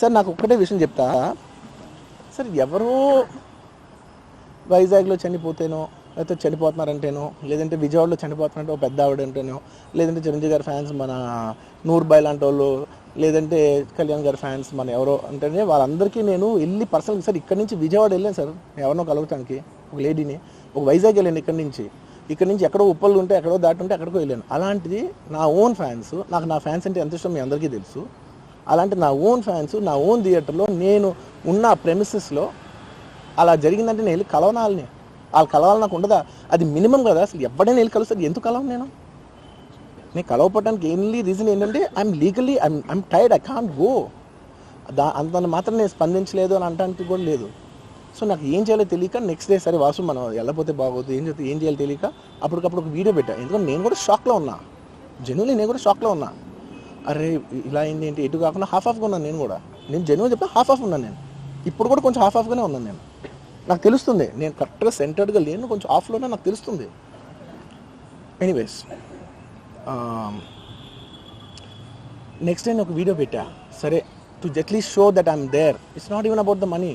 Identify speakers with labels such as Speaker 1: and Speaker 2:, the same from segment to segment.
Speaker 1: Sir నాకు ఒక్కటే విషయం చెప్తా సార్, ఎవరో వైజాగ్లో చనిపోతేనో, లేకపోతే చనిపోతున్నారంటేనో, లేదంటే విజయవాడలో చనిపోతున్నారంటే ఒక పెద్ద ఆవిడ అంటేనో, లేదంటే చిరంజీవి గారి ఫ్యాన్స్ మన నూర్బాయ్ లాంటి వాళ్ళు, లేదంటే కళ్యాణ్ గారి ఫ్యాన్స్ మన ఎవరో అంటేనే వాళ్ళందరికీ నేను వెళ్ళి పర్సనల్ సార్ ఇక్కడి నుంచి విజయవాడ వెళ్ళాను సార్ ఎవరినో కలవటానికి, ఒక లేడీని, ఒక వైజాగ్ వెళ్ళాను ఇక్కడి నుంచి ఎక్కడో ఉప్పలు ఉంటే ఎక్కడో దాటుంటే ఎక్కడికో వెళ్ళాను. అలాంటిది నా ఓన్ ఫ్యాన్స్, నాకు నా ఫ్యాన్స్ అంటే ఎంత ఇష్టం మీ అందరికీ తెలుసు. అలాంటి నా ఓన్ ఫ్యాన్స్ నా ఓన్ థియేటర్లో నేను ఉన్న ప్రెమిసెస్లో అలా జరిగిందంటే నేను వెళ్ళి కలవనాలని, వాళ్ళు కలవాలి నాకు ఉండదా? అది మినిమం కదా. అసలు ఎవడైనా వెళ్ళి కలుస్తారు, ఎందుకు కలవను నేను కలవపడడానికి ఓన్లీ రీజన్ ఏంటంటే I'm legally I'm tired, I can't go. అంత మాత్రం నేను స్పందించలేదు అని అనడానికి కూడా లేదు. సో నాకు ఏం చేయాలో తెలియక నెక్స్ట్ డే సరే వాసు మనం వెళ్ళకపోతే బాగోదు, ఏం చేయాలో తెలియక అప్పటికప్పుడు ఒక వీడియో పెట్టా. ఎందుకంటే నేను కూడా షాక్లో ఉన్నా, జెన్యున్లీ నేను కూడా షాక్లో ఉన్నా. అరే ఇలా అయింది ఏంటి, ఎటు కాకుండా హాఫ్గా ఉన్నాను నేను జెన్యున్ చెప్పిన హాఫ్ ఉన్నాను నేను. ఇప్పుడు కూడా కొంచెం హాఫ్గానే ఉన్నాను నేను. నాకు తెలుస్తుంది నేను కరెక్ట్గా సెంటర్డ్గా లేను, కొంచెం ఆఫ్లోనే నాకు తెలుస్తుంది. ఎనీవేస్ నెక్స్ట్ డే నేను ఒక వీడియో పెట్టా, సరే to at least show that I'm there. It's not even about the money,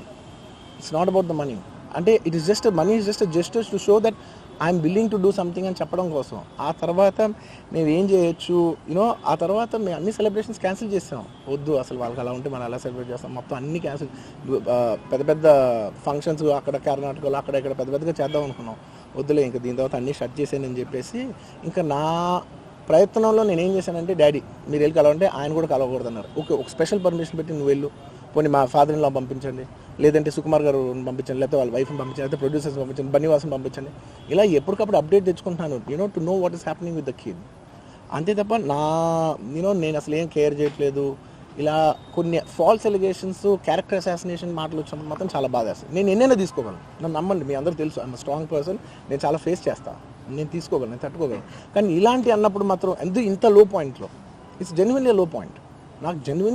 Speaker 1: అంటే it is just money is just gestures to show that I'm willing to do something అని చెప్పడం కోసం. ఆ తర్వాత మేము ఏం చేయొచ్చు ఆ తర్వాత మేము అన్ని సెలబ్రేషన్స్ క్యాన్సిల్ చేస్తాం. వద్దు అసలు వాళ్ళకి అలా ఉంటే మనం ఎలా సెలబ్రేట్ చేస్తాం, మొత్తం అన్ని క్యాన్సిల్. పెద్ద పెద్ద ఫంక్షన్స్ అక్కడ కర్ణాటకలో అక్కడ ఇక్కడ పెద్దగా చేద్దాం అనుకున్నాం. వద్దులే ఇంకా దీని తర్వాత అన్నీ షట్ చేసానని చెప్పేసి ఇంకా నా ప్రయత్నంలో నేను ఏం చేశానంటే, డాడీ మీరు వెళ్ళి కలవంటే ఆయన కూడా కలవకూడదు అన్నారు. ఓకే, ఒక స్పెషల్ పర్మిషన్ పెట్టి నువ్వు వెళ్ళు, పోనీ మా ఫాదర్ ఇన్ లా పంపించండి, లేదంటే సుకుమార్ గారు పంపించండి, లేకపోతే వాళ్ళ వైఫ్ని పంపించండి, లేకపోతే ప్రొడ్యూసర్స్ పంపించండి, బన్నీవాసన్ పంపించండి. ఇలా ఎప్పటికప్పుడు అప్డేట్ తెచ్చుకుంటున్నాను to know what is happening with the kid. అంతే తప్ప నేను అసలు ఏం కేర్ చేయట్లేదు. ఇలా కొన్ని ఫాల్స్ ఎలిగేషన్స్, క్యారెక్టర్ అసాసినేషన్ మాటలు వచ్చినప్పుడు మాత్రం చాలా బాధ వేస్తుంది. నేను ఎన్నైనా తీసుకోగలను, నన్ను నమ్మండి, మీ అందరూ తెలుసు ఐఎమ్ స్ట్రాంగ్ పర్సన్, నేను చాలా ఫేస్ చేస్తాను, నేను తీసుకోగలను, నేను తట్టుకోగలను. కానీ ఇలాంటి అన్నప్పుడు మాత్రం ఇంత లో పాయింట్లో, ఇట్స్ జెన్యున్లీ లో పాయింట్. నాకు జెన్యున్లీ